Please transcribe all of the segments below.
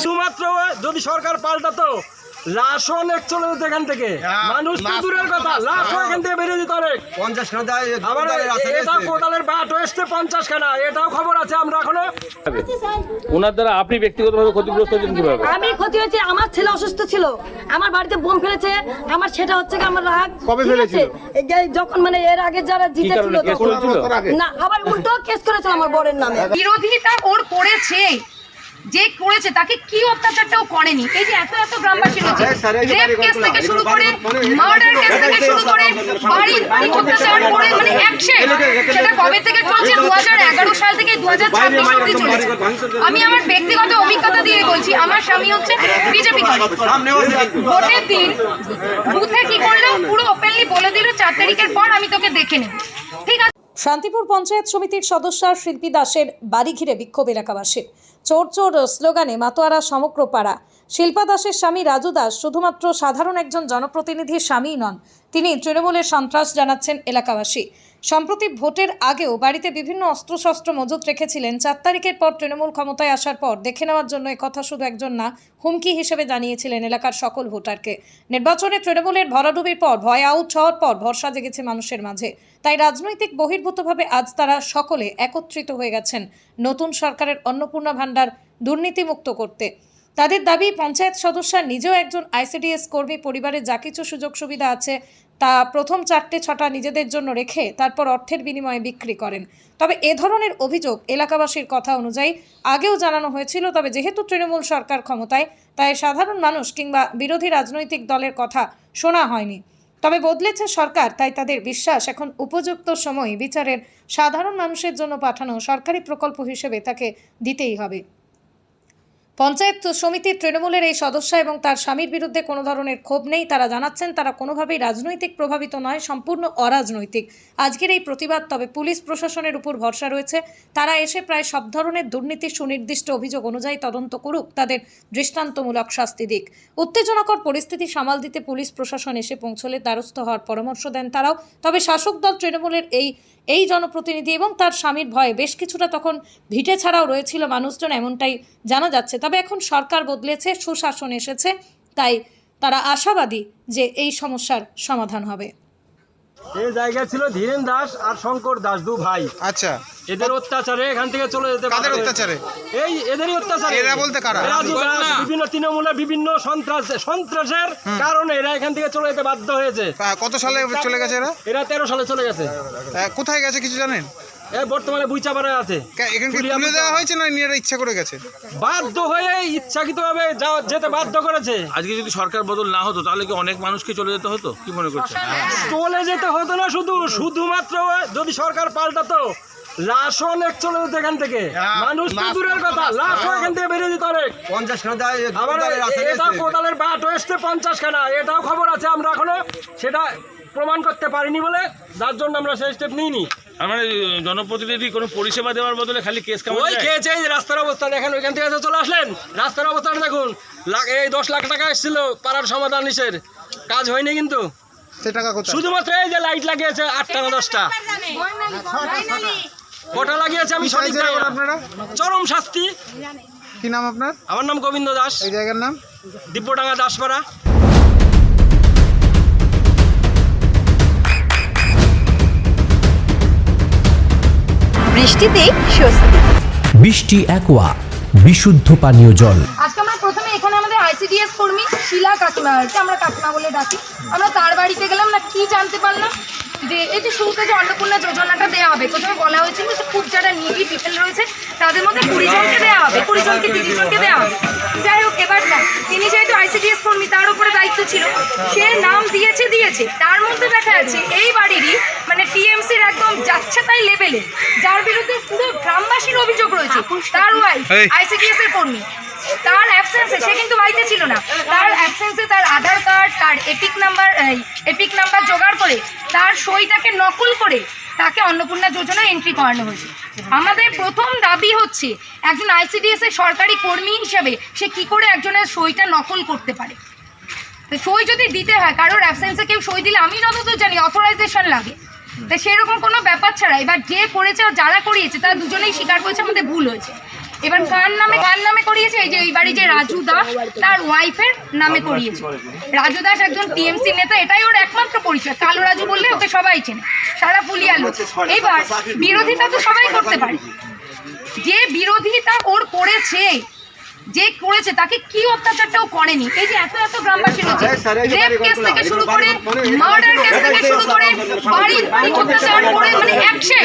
শুধুমাত্র যদি সরকার পাল্টাতো লাশ অনেক চলে যেত এখান থেকে, মানুষ তো দূরের কথা, লাশ এখান থেকে বেরিয়ে যেত অনেক। 50 খানা আবার এটাও কোদালের বাট এসছে 50 খানা, এটাও খবর আছে আমরা এখনো। ওনার দ্বারা আপনি ব্যক্তিগতভাবে ক্ষতিগ্রস্ত হয়েছেন কিভাবে? আমি ক্ষতি হয়েছে, আমার ছেলে অসুস্থ ছিল, আমার বাড়িতে বোম ফেলেছে, আমার সেটা হচ্ছে কি আমার রাগ। কবে ফেলেছিল? যখন মানে এর আগে যারা জিতেছিল তখন না, আবার উল্টো কেস করেছিল আমার বরের নামে। বিরোধিতা ওর করেছে, যে করেছে তাকে কি অত্যাচারটাও করেনি। এই যে এত এত গ্রামবাসী রয়েছে, রেপ কেস থেকে শুরু করে মার্ডার কেস থেকে শুরু করে বাড়ির অত্যাচার করে মানে অ্যাকশন, সেটা কবে থেকে চলছে? 2011 সাল থেকে 2026 অবধি চলেছে। আমি আমার ব্যক্তিগত অভিজ্ঞতা দিয়ে বলছি, আমার স্বামী হচ্ছে বিজেপি করে, ভোটের দিন বুথে কি করলো পুরো ওপেনলি বলে দিল 4 তারিখের পর আমি তোকে দেখে নেব, ঠিক আছে। শান্তিপুর পঞ্চায়েত সমিতির সদস্য শিল্পী দাসের বাড়ি ঘিরে বিক্ষোভ এলাকাবাসীর। চোর চোর স্লোগানে মাতোয়ারা সমগ্র পাড়া। শিল্পা দাসের স্বামী রাজু দাস শুধুমাত্র সাধারণ একজন জনপ্রতিনিধির স্বামীই নন, তিনি তৃণমূলের সন্ত্রাস জানাচ্ছেন এলাকাবাসী। সম্প্রতি ভোটের আগেও বাড়িতে বিভিন্ন অস্ত্রশস্ত্র মজুত রেখেছিলেন। 4 তারিখের পর তৃণমূল ক্ষমতায় আসার পর দেখে নেওয়ার জন্য একথা শুধু একজন না, হুমকি হিসেবে জানিয়েছিলেন এলাকার সকল ভোটারকে। নির্বাচনে তৃণমূলের ভরাডুবির পর ভয় আউট হওয়ার পর ভরসা জেগেছে মানুষের মাঝে। তাই রাজনৈতিক বহির্ভূতভাবে আজ তারা সকলে একত্রিত হয়ে গেছেন নতুন সরকারের অন্নপূর্ণা ভাণ্ডার দুর্নীতিমুক্ত করতে। তাদের দাবি, পঞ্চায়েত সদস্য নিজেও একজন আইসিডিএস কর্মী, পরিবারে যা কিছু সুযোগ সুবিধা আছে তা প্রথম 4-6টা নিজেদের জন্য রেখে তারপর অর্থের বিনিময়ে বিক্রি করেন। তবে এ ধরনের অভিযোগ এলাকাবাসীর কথা অনুযায়ী আগেও জানানো হয়েছিল। তবে যেহেতু তৃণমূল সরকার ক্ষমতায়, তাই সাধারণ মানুষ কিংবা বিরোধী রাজনৈতিক দলের কথা শোনা হয়নি। তবে বদলেছে সরকার, তাই তাদের বিশ্বাস এখন উপযুক্ত সময় বিচারের সাধারণ মানুষের জন্য পাঠানো সরকারি প্রকল্প হিসেবে তাকে দিতেই হবে। পঞ্চায়েত সমিতির তৃণমূলের এই সদস্য এবং তার স্বামীর বিরুদ্ধে কোনো ধরনের ক্ষোভ নেই। তারা জানাচ্ছেন তারা কোনোভাবেই রাজনৈতিক প্রভাবিত নয়, সম্পূর্ণ অরাজনৈতিক আজকের এই প্রতিবাদ। তবে পুলিশ প্রশাসনের উপর ভরসা রয়েছে, তারা এসে প্রায় সব ধরনের দুর্নীতির সুনির্দিষ্ট অভিযোগ অনুযায়ী তদন্ত করুক, তাদের দৃষ্টান্তমূলক শাস্তি দিক। উত্তেজনাকর পরিস্থিতি সামাল দিতে পুলিশ প্রশাসন এসে পৌঁছলে দ্বারস্থ হওয়ার পরামর্শ দেন তারাও। তবে শাসক দল তৃণমূলের এই জনপ্রতিনিধি এবং তার স্বামীর ভয়ে বেশ কিছুটা তখন ভিটে ছাড়াও রয়েছিল মানুষজন, এমনটাই জানা যাচ্ছে। তবে এখন সরকার বদলেছে, সুশাসন এসেছে, তাই তারা আশাবাদী যে এই সমস্যার সমাধান হবে। এই জায়গায় ছিল ধীরেন দাস আর শঙ্কর দাস, দু ভাই। আচ্ছা, এদের অত্যাচারে এখান থেকে চলে যেতে কাদের অত্যাচারে? এই এদেরই অত্যাচারে। এরা বলতে কারা? রাজু দাস বিভিন্ন তৃণমূলের বিভিন্ন সন্ত্রাসের কারণে এরা এখান থেকে চলে যেতে বাধ্য হয়েছে। কত সালে চলে গেছে এরা? এরা 13 সালে চলে গেছে। কোথায় গেছে কিছু জানেন? বর্তমানে বুইচাপাড়ায় আছে। এখানে কি তুলে দেওয়া হয়েছে না এরা ইচ্ছা করে গেছে? বাধ্য হয়ে ইচ্ছাকৃতভাবে যেতে বাধ্য করেছে। আজকে যদি সরকার বদল না হতো তাহলে কি অনেক মানুষকে চলে যেতে হতো? কি মনে করছেন? চলে যেতে হতো না, শুধুমাত্র যদি সরকার পাল্টাতো লাশ অনেক চলে যেত এখান থেকে, মানুষ তো দূরের কথা, লাশ এখান থেকে বেরিয়ে যেত অনেক। 50 খানা আবার এটাও কোদালের বাট এসছে 50 খানা, এটাও খবর আছে আমরা এখনো সেটা প্রমাণ করতে পারিনি বলে, যার জন্য আমরা সেই স্টেপ নিইনি। আমার জনপ্রতিনিধি কোনো পরিষেবা দেওয়ার বদলে খালি কেস ওই খেয়েছে। এই রাস্তার অবস্থা দেখেন, ওইখান থেকে চলে আসলেন, রাস্তার অবস্থাটা দেখুন। এই 10 লাখ টাকা এসেছিল পাড়ার সমাধান নিষের, কাজ হয়নি কিন্তু। শুধুমাত্র এই যে লাইট লাগিয়েছে 8টা না 10টা, কটা লাগিয়েছে আমি সঠিক জানি না। আপনারা চরম শাস্তি। কি নাম আপনার? আমার নাম গোবিন্দ দাস। এই জায়গার নাম? দিব্যডাঙ্গা দাসপাড়া। বৃষ্টিতেই স্বস্তি। বৃষ্টি অ্যাকোয়া, বিশুদ্ধ পানীয় জল। আজকে আমরা প্রথমে এখানে আমাদের আইসিডিএস কর্মী শিলা কাকিমা, আমরা কাকিমা বলে ডাকি, আমরা তার বাড়িতে গেলাম না, কি জানতে পারলাম যে এই যে শুরুতে যে অন্নপূর্ণা যোজনাটা দেওয়া হবে, প্রথমে বলা হয়েছিল যে খুব যারা নিডি পিপল রয়েছে তাদের মধ্যে 20 জনকে দেওয়া হবে, 20 জনকে 30 জনকে দেওয়া হবে। যাই হোক, এবার না, তিনি যেহেতু আইসিডিএস কর্মী তার উপরে দায়িত্ব ছিল, সে নাম দিয়েছে। তার মধ্যে দেখা যাচ্ছে এই বাড়িরই মানে টিএমসির একদম যাচ্ছে তাই লেভেলে, যার বিরুদ্ধে পুরো গ্রামবাসীর অভিযোগ রয়েছে, তার ওয়াইফ আইসিডিএস এর কর্মী, তার অ্যাবসেন্সে, সে কিন্তু বাড়িতে ছিল না, তার অ্যাবসেন্সে তার আধার কার্ড, তার এপিক নাম্বার জোগাড় করে তার সইটাকে নকল করে তাকে অন্নপূর্ণা যোজনা এন্ট্রি করানো হয়েছে। আমাদের প্রথম দাবি হচ্ছে একজন আইসিডিএস এর সরকারি কর্মী হিসেবে সে কি করে একজনের সইটা নকল করতে পারে? তো সই যদি দিতে হয়, কারোর অ্যাবসেন্সে কেউ সই দিলে আমি যতদূর জানি অথরাইজেশন লাগে, তো সেরকম কোনো ব্যাপার ছাড়া এবার যে করেছে আর যারা করিয়েছে তারা দুজনেই স্বীকার করেছে আমাদের ভুল হয়েছে। এবার কার নামে করিয়েছে? এই যে এই বাড়ি যে রাজু দাস তার ওয়াইফের নামে করিয়েছে। রাজু দাস একজন টিএমসি নেতা, এটাই ওর একমাত্র পরিচয়। কালো রাজু বললে ওকে সবাই চেনে, সারা ফুলিয়া লোক। এবার বিরোধিতা তো সবাই করতে পারে, যে বিরোধিতা ওর করেছে, যে করেছে তাকে কি অত্যাচারটাও করেনি। এই যে এত গ্রামবাসী রয়েছে, রেপ কেস থেকে শুরু করে মার্ডার কেস থেকে শুরু করে বাড়ি অত্যাচার করে, মানে অ্যাকশন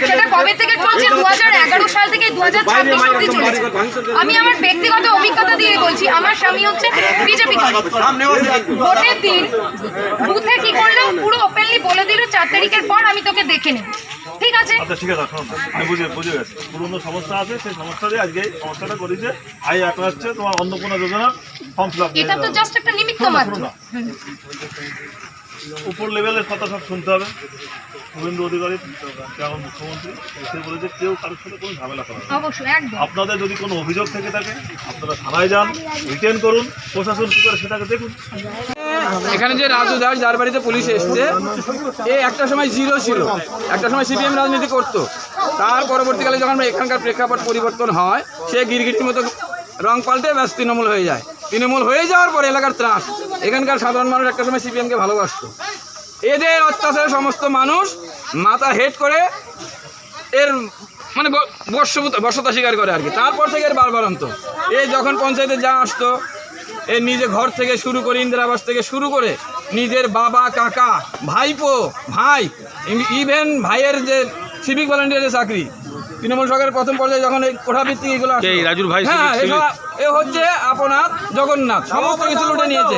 সেটা কবে থেকে চলছে? 2011 সাল থেকে 2026 অবধি চলেছে। আমি আমার ব্যক্তিগত অভিজ্ঞতা দিয়ে বলছি, আমার স্বামী হচ্ছে বিজেপি করে, ভোটের দিন বুথে কি করলো পুরো ওপেনলি বলে দিল 4 তারিখের পর আমি তোকে দেখে নেব। ঠিক আছে, আচ্ছা ঠিক আছে, শোনো না, আমি বুঝে গেছি পুরনো সমস্যা আছে, সেই সমস্যা দিয়ে আজকে এই সমস্যাটা করেছে। আই একটা হচ্ছে তোমার অন্নপূর্ণা যোজনার ফর্ম ফিল আপ। এটা তো জাস্ট একটা নিমিত্ত মাত্র। উপর লেভেলের কথা সব শুনতে হবে। শুভেন্দু অধিকারী এখন মুখ্যমন্ত্রী, সে বলেছে কেউ কারোর সাথে কোনো ঝামেলা করা হবে না। অবশ্যই, একদম। আপনাদের যদি কোনো অভিযোগ থেকে থাকে আপনারা থানায় যান, রিটেন করুন, প্রশাসন কী করে সেটাকে দেখুন। এখানে যে রাজু দাস যার বাড়িতে পুলিশ এসছে, এ একটা সময় জিরো ছিল, একটা সময় সিপিএম রাজনীতি করতো। তার পরবর্তীকালে যখন এখানকার প্রেক্ষাপট পরিবর্তন হয়, সে গিরগিটির মতো রং পাল্টে ব্যাস তৃণমূল হয়ে যায়। তৃণমূল হয়ে যাওয়ার পর এলাকার ত্রাস, এখানকার সাধারণ মানুষ একটা সময় সিপিএমকে ভালোবাসত। এদের অত্যাচারে সমস্ত মানুষ মাথা হেট করে এর মানে বশ্যতা স্বীকার করে আর কি। তারপর থেকে এর বারবারন্ত, এই যখন পঞ্চায়েতে যা আসতো, এর নিজে ঘর থেকে শুরু করে ইন্দিরা আবাস থেকে শুরু করে নিজের বাবা, কাকা, ভাইপো, ভাই, ইভেন ভাইয়ের যে সিভিক ভলান্টিয়ারের চাকরি, তৃণমূল সরকারের প্রথম পর্যায়ে যখন এই কোঠাভিত্তিক এগুলো রাজুর ভাই হ্যাঁ, এ হচ্ছে আপনার জগন্নাথ, সমস্ত কিছু লুটে নিয়েছে,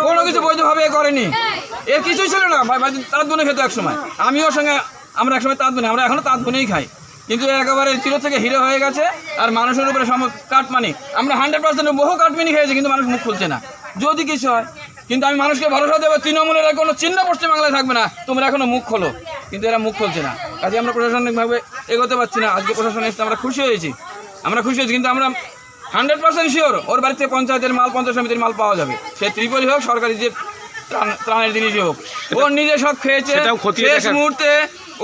কোনো কিছু বৈধভাবে করেনি। এর কিছুই ছিল না। তাঁত বুনে খেতো এক সময়, আমিও সঙ্গে, আমরা একসময় তাঁত বুনে, আমরা এখনো তাঁত বুনেই খাই। কিন্তু একেবারে জিরো থেকে হিরো হয়ে গেছে। আর মানুষের উপরে কাটমানি, আমরা 100% বহু কাটমানি খেয়েছি, কিন্তু মানুষ মুখ খুলছে না যদি কিছু হয়। কিন্তু আমি মানুষকে ভরসা দেবো, তৃণমূলের কোনো চিহ্ন পশ্চিমবাংলায় থাকবে না, তোমরা এখনো মুখ খোলো, কিন্তু এরা মুখ খুলছে না। কাজে আমরা প্রশাসনিকভাবে এগোতে পারছি না। আজকে প্রশাসন এসে আমরা খুশি হয়েছি, কিন্তু আমরা 100% শিওর ওর বাড়িতে পঞ্চায়েতের মাল, পঞ্চায়েত সমিতির মাল পাওয়া যাবে। সে ত্রিপলই হোক, সরকারি যে ত্রাণের জিনিসই হোক, ওর নিজে সব খেয়েছে। শেষ মুহূর্তে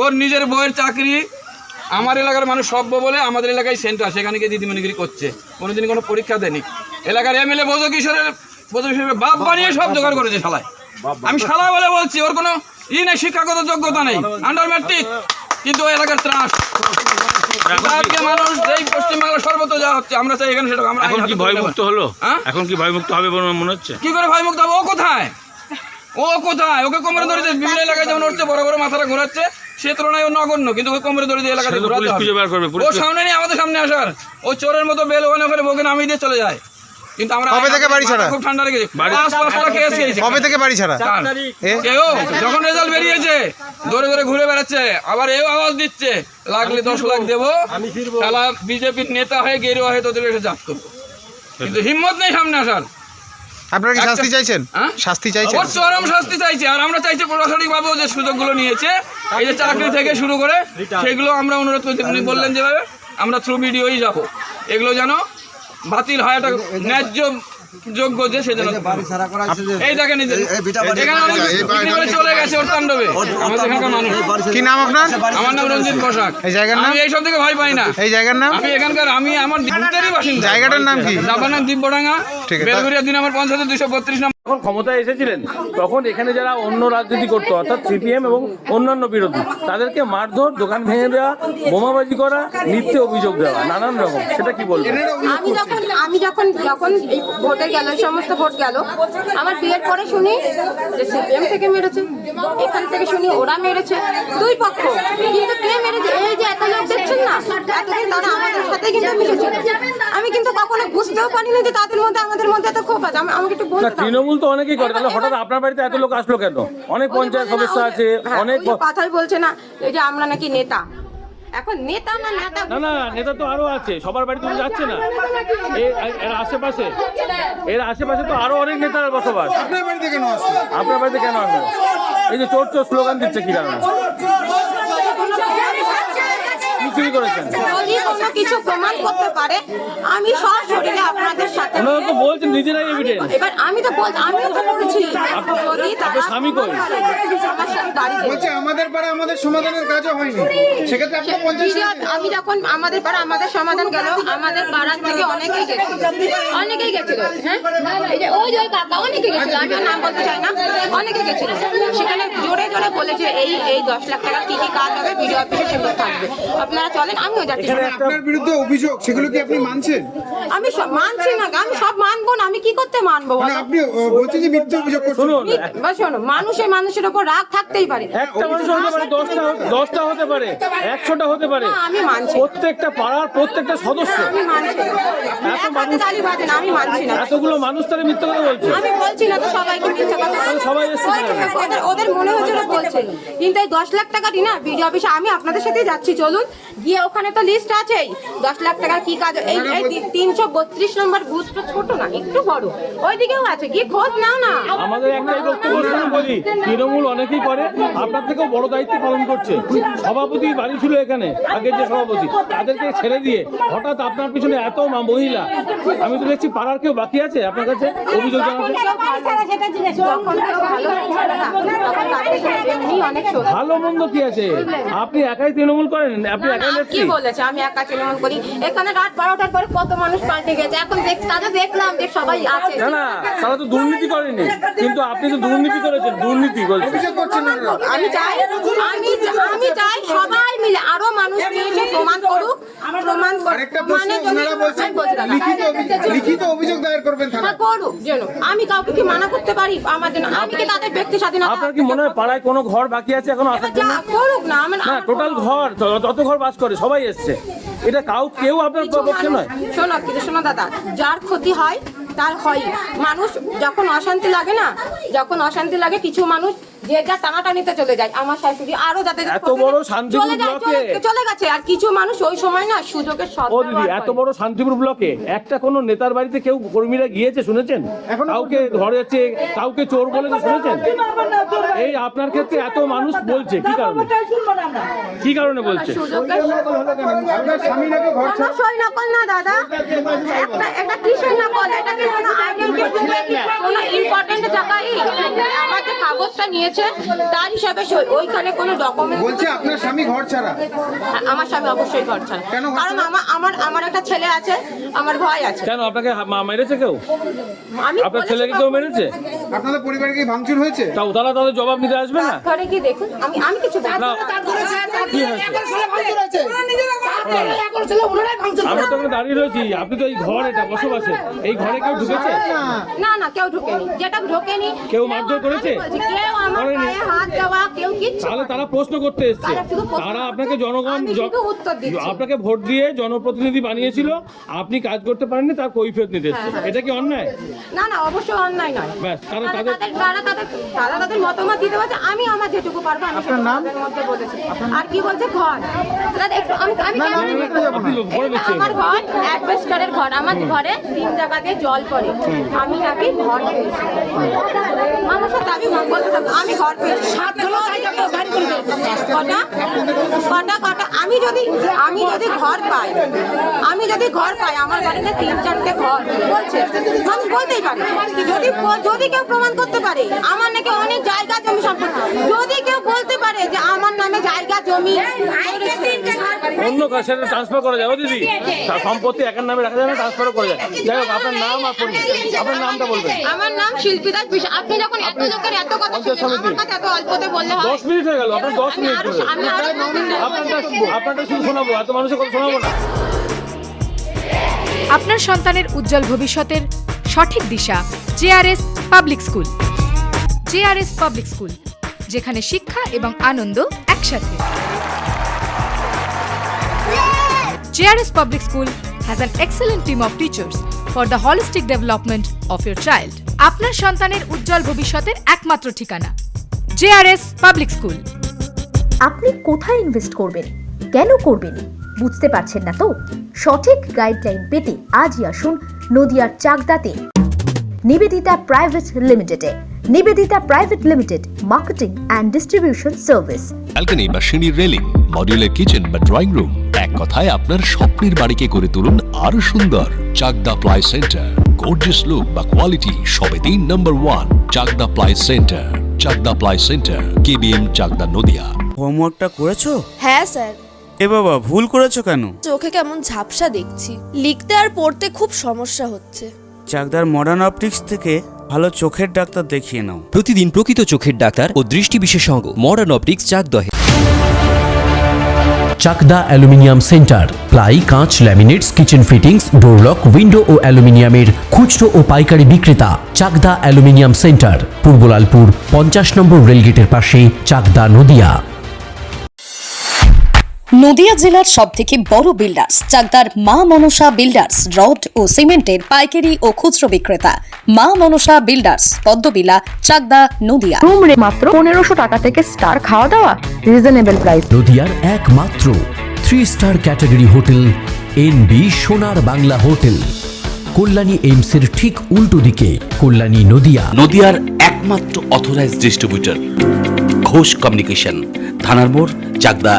ওর নিজের বইয়ের চাকরি, আমার এলাকার মানুষ সভ্য বলে আমাদের এলাকায় সেন্টার, সেখানে গিয়ে দিদিমণিগিরি করছে, কোনোদিন কোনো পরীক্ষা দেয়নি। এলাকার এমএলএ বোঝো কিশোরের বাপ বানিয়ে সব জোগাড় করেছে শালায়। আমি শালা বলে বলছি, ওর কোনো নেই, শিক্ষাগত যোগ্যতা নেই, আন্ডার ম্যাট্রিক, কিন্তু ওই এলাকার ত্রাস। মানুষ এই পশ্চিমবাংলার সর্বত্র যা হচ্ছে, আমরা চাই এখানে সেটা। আমরা এখন কি ভয়মুক্ত হলো? এখন কি ভয়মুক্ত হবে বলে মনে হচ্ছে? কি করে ভয়মুক্ত হবে? ও কোথায়? ওকে কোমরে ধরে বিভিন্ন এলাকায় যেমন হচ্ছে, বড় বড় মাথাটা ঘোরাচ্ছে, সে তুলনায় ও নগণ্য, কিন্তু ওকে কোমরে ধরে দিয়ে এলাকাতে ঘোরাতে হবে। ও সামনে নেই আমাদের সামনে আসার, ও চোরের মতো বেল ওখানে বকে নামিয়ে দিয়ে চলে যায়। কিন্তু আমরা কবে থেকে বাড়ি ছাড়া? খুব ঠান্ডা লেগেছে। কবে থেকে বাড়ি ছাড়া? কেউ যখন রেজাল্ট বেরিয়েছে ধরে ধরে ঘুরে বেড়াচ্ছে, আবার এও আওয়াজ দিচ্ছে লাগলে 10 লাখ দেবো, শালা বিজেপির নেতা হয়ে গেরুয়া হয়ে তোদের এসে জাত করবো। কিন্তু হিম্মত নেই সামনে আসার। আপনারা কি শাস্তি চাইছেন? শাস্তি চাইছেন? ওর চরম শাস্তি চাইছে। আর আমরা চাইছি প্রশাসনিকভাবেও যে সুযোগগুলো নিয়েছে, এই যে চাকরি থেকে শুরু করে, সেগুলো আমরা অনুরোধ করছি। উনি বললেন যেভাবে আমরা থ্রু ভিডিওই যাবো, এগুলো যেন বাতিল হয়, একটা ন্যায্য যোগ্য যে সেজন্য। এই দেখেন এখানে চলে গেছে ওর তাণ্ডবে আমাদের এখানকার মানুষ। কি নাম আপনার? আমার নাম রঞ্জিত বসাক। এই জায়গার নাম? আমি এইসব থেকে ভয় পাই না। এই জায়গার নাম? আমি এখানকার, আমার দ্বীপেরই বাসিন্দা। জায়গাটার নাম কি? যাবার নাম দিব্যডাঙ্গা, ঠিক আছে। বেলঘরিয়া 2 নম্বর পঞ্চায়েতের 232 নম্বর। যখন ক্ষমতায় এসেছিলেন তখন এখানে যারা অন্য রাজনীতি করতো, অর্থাৎ সিপিএম এবং অন্যান্য বিরোধী, তাদেরকে মারধর, দোকান ভেঙে দেওয়া, বোমাবাজি করা, মিথ্যে অভিযোগ দেওয়া, নানান রকম। সেটা কি বলবেন? আমি যখন এই ভোটে গেল, সমস্ত ভোট গেল, আমার বিয়ের পরে শুনি যে সিপিএম থেকে মেরেছে, এখান থেকে শুনি ওরা মেরেছে, দুই পক্ষ। কিন্তু কে মেরেছে? এই যে এত লোক দেখছেন না, এতদিন তারা আমাদের সাথে কিন্তু মিশেছিল। আমি কিন্তু কখনো বুঝতেও পারিনি যে তাদের মধ্যে আমাদের মধ্যে এত ক্ষোভ আছে। আমাকে একটু বলতে দাও। তৃণমূল তো অনেকেই করে, তাহলে হঠাৎ আপনার বাড়িতে এত লোক আসলো কেন? অনেক পঞ্চায়েত সদস্য আছে, অনেক কথাই বলছে না এই যে আমরা নাকি নেতা। এখন নেতা না নেতা, না নেতা তো আরো আছে, সবার বাড়িতে যাচ্ছে না। এর আশেপাশে তো আরো অনেক নেতার বসবাস। আপনার বাড়িতে কেন আসবে? এই যে চোর চোর স্লোগান দিচ্ছে কি কারণে? চুরি করেছেন? যদি কোনো কিছু প্রমাণ করতে পারে আমি সব শরীরে আপনাদের সাথে ওনারা তো বলছেন নিজেরাই এভিডেন্স। এবার আমি তো বলছি, আমিও তো বলছি যদি তারা স্বামী কই? আমার সাথে দাঁড়িয়ে বলছে আমাদের পাড়া আমাদের সমাধানের কাজও হয়নি, সেক্ষেত্রে আপনি পঞ্চায়েত ভিডিও আমি যখন আমাদের পাড়া আমাদের সমাধান গেল, আমাদের পাড়ার থেকে অনেকেই গেছিল, হ্যাঁ এই যে ওই কাকা অনেকে গেছিল, আমি আর নাম বলতে চাই না, অনেকে গেছিল। সেখানে জোরে জোরে বলেছে এই 10 লাখ টাকা কি কি কাজ হবে ভিডিও অফিসে সেগুলো থাকবে, আপনারা চলেন। আমিও যাচ্ছি। আপনার বিরুদ্ধে অভিযোগ, সেগুলো কি আপনি মানছেন? আমি সব মানছি না, আমি সব মানবো না, আমি কি করতে মানবো বলো? আপনি বলছেন যে মিথ্যা অভিযোগ করছেন। শুনুন, শোনো, মানুষের উপর রাগ থাকতেই পারে। একটা মানুষ হতে পারে, 10টা হতে পারে, 100টা হতে পারে, আমি মানছি, প্রত্যেকটা পাড়ার প্রত্যেকটা সদস্য আমি মানছি না। এত মানুষ, তালি বাজে না, আমি মানছি না। এতগুলো মানুষ তারা মিথ্যা কথা বলছে। আমি বলছি না তো সবাইকে মিথ্যা কথা, সবাই এসেছে ওদের মনে হচ্ছে ওরা বলছে, কিন্তু এই 10 লাখ টাকাটি না ভিডিও অফিসে আমি আপনাদের সাথে যাচ্ছি, চলুন গিয়ে ওখানে তো লিস্ট আছেই 10 লাখ টাকার কি কাজ। এই 332 নম্বর বুথ তো ছোট না, একটু বড়, ওইদিকেও আছে, গিয়ে খোঁজ নাও না। আমাদের একটাই বক্তব্য শুনুন, বলি তৃণমূল অনেকেই করে, আপনার থেকেও বড় দায়িত্ব পালন করছে। সভাপতি বাড়ি ছিল এখানে, আগের যে সভাপতি, তাদেরকে ছেড়ে দিয়ে হঠাৎ আপনার পিছনে এত মহিলা, আমি তো দেখছি পাড়ার কেউ বাকি আছে আপনার কাছে অভিযোগ জানাতে? ভালো মন্দ কি আছে? আপনি একাই তৃণমূল করেন, আপনি একাই কি নেত্রী। বলেছে আমি একা তৃণমূল করি? এখানে রাত 12টার পরে কত মানুষ পাল্টে গেছে, এখন তাদের দেখলাম যে সবাই আছে। না না, তারা তো দুর্নীতি করেনি, কিন্তু আপনি তো দুর্নীতি করেছেন, দুর্নীতি বলছেন। আমি চাই সবাই মিলে আরো মানুষ নিয়ে প্রমাণ করুক, আরেকটা প্রশ্ন, ওনারা বলছেন লিখিত অভিযোগ দায়ের করবেন থানায়। করুক যেন, আমি কাউকে কি মানা করতে পারি আমার জন্য? আমি কি তাদের ব্যক্তি স্বাধীনতা? আপনার কি মনে হয় পাড়ায় কোনো ঘর বাকি আছে এখন আসার জন্য? করুক না, না, টোটাল ঘর যত ঘর বাস করে সবাই এসছে, এটা কেউ আপনার পক্ষে নয়। শোনো দাদা, যার ক্ষতি হয় তার হয়। মানুষ যখন অশান্তি লাগে কিছু মানুষ যে যা টানাটানিতে চলে যায়। আমার শাশুড়ি আরো যাতে এত বড় শান্তিপুর ব্লকে চলে গেছে, আর কিছু মানুষ ওই সময় না সুযোগের ও দিদি, এত বড় শান্তিপুর ব্লকে একটা কোনো নেতার বাড়িতে কেউ কর্মীরা গিয়েছে শুনেছেন? কাউকে ধরেছে, কাউকে চোর বলেছে শুনেছেন? এই আপনার ক্ষেত্রে এত মানুষ বলছে কি কারণে? কি কারণে বলছে? সই নকল না দাদা, একটা কিসের নকল? এটা কি কোনো আইডেন্টিটি, কোনো ইম্পর্টেন্ট জায়গায় আমার যে কাগজটা নিয়েছে তার হিসাবে সই, ওইখানে কোনো ডকুমেন্ট বলছে আপনার স্বামী ঘর ছাড়া। আমার স্বামী অবশ্যই ঘর ছাড়া, কারণ আমার একটা ছেলে আছে, আমার ভয় আছে। কেন আপনাকে মেরেছে কেউ? আমি আপনার ছেলেকে কেউ মেরেছে? আপনাদের পরিবারে কি ভাঙচুর হয়েছে? তারা তাদের জবাব নিতে আসবে না? ঘরে কি দেখুন, আমি কিছু না, কি হয়েছে? আমরা তো দাঁড়িয়ে রয়েছি, আপনি তো এই ঘর, এটা বসবাসে, এই ঘরে কেউ ঢুকেছে? না কেউ ঢোকেনি, যেটা ঢোকেনি। কেউ মারধর করেছে? কেউ আমার গায়ে হাত দেওয়া, কেউ কিচ্ছু। তাহলে তারা প্রশ্ন করতে এসছে, তারা আপনাকে জনগণ আপনাকে ভোট দিয়ে জনপ্রতিনিধি বানিয়েছিল, আপনি কাজ করতে পারেননি, তার কৈফিয়ত নিতে এসছে। এটা কি অন্যায়? না অবশ্যই অন্যায় নয়। ব্যাস, তারা তাদের মতামত দিতে পারছে, আমি আমার যেটুকু পারবো আমি তাদের মধ্যে বলেছি। আর কি বলছে ঘর, আমার ঘর অ্যাডভেস্টারের ঘর, আমার ঘরে 3 জায়গা দিয়ে জল পড়ে, আমি নাকি ঘর পেয়েছি। মানুষের দাবি বলতে থাকবো, আমি ঘর পেয়েছি। কটা আমি যদি ঘর পাই, আমার বাড়িতে 3-4টে ঘর বলছে, আমি বলতেই পারি। যদি কেউ প্রমাণ করতে পারে আমার নাকি অনেক জায়গা জমি সম্পত্তি, যদি কেউ বলতে পারে যে আমার নামে জায়গা জমি অন্য কাছে ট্রান্সফার করা যায়, ও দিদি সম্পত্তি একার নামে রাখা যায় না, ট্রান্সফার করা যায়। যাই হোক, আপনার নাম আর আপনার নামটা বলবেন। আমার নাম শিল্পী দাস বিশ্বাস। আপনি যখন এত লোকের এত কথা শুনলেন, আমার কাছে এত অল্পতে বললে হয়? 10 মিনিট হয়ে গেল, আপনার 10 মিনিট আপনারটা শুধু শোনাবো, এত মানুষের কথা শোনাবো না। আপনার সন্তানের উজ্জ্বল ভবিষ্যতের সঠিক দিশা JRS public school. JRS public school, যেখানে শিক্ষা এবং আনন্দ একসাথে। JRS public school has an excellent team of teachers for the holistic development of your child. আপনার সন্তানের উজ্জ্বল ভবিষ্যতের একমাত্র ঠিকানা জেআরএস পাবলিক স্কুল। আপনি কোথায় ইনভেস্ট করবেন, কেন করবেন, বুঝতে পারছেন না তো? সঠিক গাইডলাইন পেতে আজই আসুন নদিয়ার চাকদাতে নিবেদিতা প্রাইভেট লিমিটেডে। Nivedita private limited, marketing and distribution service. Balcony বা সিঁড়ির রেলিং, মডিউলার কিচেন বা ড্রয়িং রুম, এক কথায় আপনার স্বপ্নের বাড়িকে করে তুলুন আরো সুন্দর। Chakdah ply centre, gorgeous look বা কোয়ালিটি সবে 3 number 1 Chakdah ply centre. Chakdah ply centre, KBM Chakdah Nadia. হোমওয়ার্কটা করেছো? হ্যাঁ স্যার। এ বাবা, ভুল করেছো কেন? চোখে কেমন ঝাপসা দেখছি, লিখতে আর পড়তে খুব সমস্যা হচ্ছে। চাকদার মডার্ন অপটিক্স থেকে ভালো চোখের ডাক্তার দেখিয়ে নাও। প্রতিদিন প্রকৃত চোখের ডাক্তার ও দৃষ্টি বিশেষজ্ঞ মডার্ন অপটিক্স চাকদহে। চাকদা অ্যালুমিনিয়াম সেন্টার, প্লাই, কাঁচ, laminates, kitchen fittings, door lock, window ও অ্যালুমিনিয়ামের খুচরো ও পাইকারি বিক্রেতা। Chakdah aluminium centre, Purbalalpur 50 number রেলগেটের পাশে, চাকদা নদিয়া। নদিয়া জেলার সবথেকে বড় বিল্ডার্স চাকদার মা মনসা বিল্ডার্স, রড ও সিমেন্টের পাইকারি ও খুচরো বিক্রেতা। মা মনসা বিল্ডার্স, পদ্মবিলা, চাকদা নদিয়া। রুম রে মাত্র 1500 টাকা থেকে স্টার, খাওয়া দাওয়া রিজনেবল প্রাইস। নদিয়ার একমাত্র 3 স্টার ক্যাটাগরি হোটেল এনবি সোনার বাংলা হোটেল, কল্যাণী এইমসের ঠিক উল্টো দিকে, কল্যাণী নদিয়া। নদিয়ার একমাত্র অথরাইজড ডিস্ট্রিবিউটর ঘোষ কমিউনিকেশন, থানার মোড়, চাকদা